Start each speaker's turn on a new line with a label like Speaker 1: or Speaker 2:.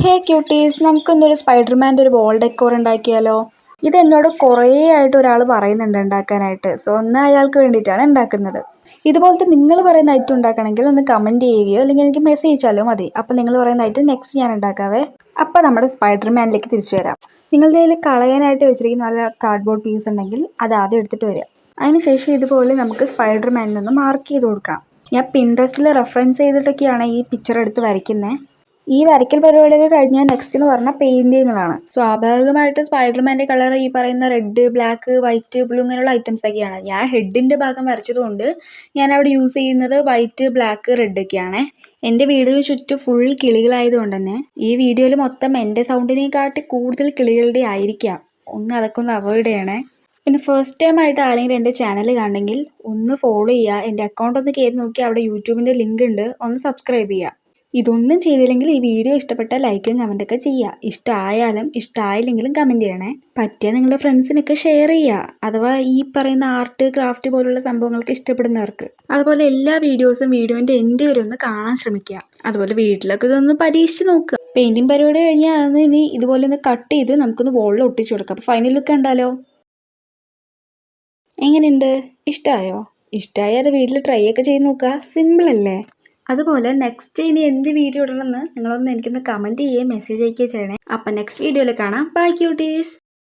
Speaker 1: ഹേ quotes, നമുക്കൊന്നൊരു സ്പൈഡർമാൻ്റെ ഒരു wall decor ഉണ്ടാക്കിയാലോ? ഇതെന്നോട് കുറേ ആയിട്ട് ഒരാൾ പറയുന്നുണ്ട് ഉണ്ടാക്കാനായിട്ട്. സോ ഒന്ന് അയാൾക്ക് വേണ്ടിയിട്ടാണ് ഉണ്ടാക്കുന്നത്. ഇതുപോലത്തെ നിങ്ങൾ പറയുന്ന ഐറ്റം ഉണ്ടാക്കണമെങ്കിൽ ഒന്ന് കമൻറ്റ് ചെയ്യുകയോ അല്ലെങ്കിൽ എനിക്ക് മെസ്സേജ് അയച്ചാലോ മതി. അപ്പോൾ നിങ്ങൾ പറയുന്ന ഐറ്റം നെക്സ്റ്റ് ഞാൻ ഉണ്ടാക്കാവേ. അപ്പോൾ നമ്മുടെ സ്പൈഡർമാനിലേക്ക് തിരിച്ചു വരാം. നിങ്ങളുടെ കയ്യിൽ കളയാനായിട്ട് വെച്ചിരിക്കുന്ന നല്ല കാർഡ്ബോർഡ് പീസ് ഉണ്ടെങ്കിൽ അത് ആദ്യം എടുത്തിട്ട് വരിക. അതിനുശേഷം ഇതുപോലെ നമുക്ക് സ്പൈഡർമാനിനൊന്ന് മാർക്ക് ചെയ്ത് കൊടുക്കാം. ഞാൻ പിൻട്രസ്റ്റിൽ റെഫറൻസ് ചെയ്തിട്ടൊക്കെയാണ് ഈ പിക്ചർ എടുത്ത് വരയ്ക്കുന്നത്. ഈ വരയ്ക്കൽ പരിപാടിയൊക്കെ കഴിഞ്ഞാൽ നെക്സ്റ്റ് എന്ന് പറഞ്ഞാൽ പെയിൻറ്റിങ്ങുകളാണ്. സ്വാഭാവികമായിട്ട് സ്പൈഡർമാൻ്റെ കളർ ഈ പറയുന്ന റെഡ്, ബ്ലാക്ക്, വൈറ്റ്, ബ്ലൂ ഇങ്ങനെയുള്ള ഐറ്റംസ് ഒക്കെയാണ്. ഞാൻ ഹെഡിൻ്റെ ഭാഗം വരച്ചതുകൊണ്ട് ഞാൻ അവിടെ യൂസ് ചെയ്യുന്നത് വൈറ്റ്, ബ്ലാക്ക്, റെഡ് ഒക്കെയാണ്. എൻ്റെ വീടിന് ചുറ്റും ഫുൾ കിളികളായതുകൊണ്ട് തന്നെ ഈ വീഡിയോയിൽ മൊത്തം എൻ്റെ സൗണ്ടിനെക്കാട്ടി കൂടുതൽ കിളികളുടെ ആയിരിക്കാം. അതൊക്കെ ഒന്ന് അവോയ്ഡ് ചെയ്യണേ. പിന്നെ ഫസ്റ്റ് ടൈം ആയിട്ട് ആരെങ്കിലും എൻ്റെ ചാനൽ കാണണമെങ്കിൽ ഒന്ന് ഫോളോ ചെയ്യുക. എൻ്റെ അക്കൗണ്ട് ഒന്ന് കയറി നോക്കി അവിടെ യൂട്യൂബിൻ്റെ ലിങ്ക് ഉണ്ട്, ഒന്ന് സബ്സ്ക്രൈബ് ചെയ്യുക. ഇതൊന്നും ചെയ്തില്ലെങ്കിൽ ഈ വീഡിയോ ഇഷ്ടപ്പെട്ടാൽ ലൈക്കും കമൻറ്റൊക്കെ ചെയ്യുക. ഇഷ്ടമായാലും ഇഷ്ടമായില്ലെങ്കിലും കമൻറ്റ് ചെയ്യണേ. പറ്റിയാൽ നിങ്ങളുടെ ഫ്രണ്ട്സിനൊക്കെ ഷെയർ ചെയ്യുക, അഥവാ ഈ പറയുന്ന ആർട്ട്, ക്രാഫ്റ്റ് പോലുള്ള സംഭവങ്ങൾക്ക് ഇഷ്ടപ്പെടുന്നവർക്ക്. അതുപോലെ എല്ലാ വീഡിയോസും വീഡിയോൻ്റെ എൻഡ് വരെ ഒന്ന് കാണാൻ ശ്രമിക്കുക. അതുപോലെ വീട്ടിലൊക്കെ ഇതൊന്ന് പരീക്ഷിച്ച് നോക്കുക. പെയിൻറ്റിങ് പരിപാടി കഴിഞ്ഞാൽ അതൊന്ന് ഇനി ഇതുപോലെ ഒന്ന് കട്ട് ചെയ്ത് നമുക്കൊന്ന് വോളിൽ ഒട്ടിച്ചു കൊടുക്കാം. അപ്പോൾ ഫൈനൽ ലുക്ക് ഉണ്ടല്ലോ. എങ്ങനെയുണ്ട്? ഇഷ്ടമായോ? ഇഷ്ടമായി അത് വീട്ടിൽ ട്രൈ ഒക്കെ ചെയ്ത് നോക്കുക. സിമ്പിൾ അല്ലേ? അതുപോലെ നെക്സ്റ്റ് ഇനി എന്ത് വീഡിയോ ഇടണമെന്ന് നിങ്ങളൊന്ന് എനിക്കൊന്ന് കമൻറ്റ് ചെയ്യുകയും മെസ്സേജ് അയക്കുകയും ചെയ്യണേ. അപ്പം നെക്സ്റ്റ് വീഡിയോയിൽ കാണാം. Bye quotes.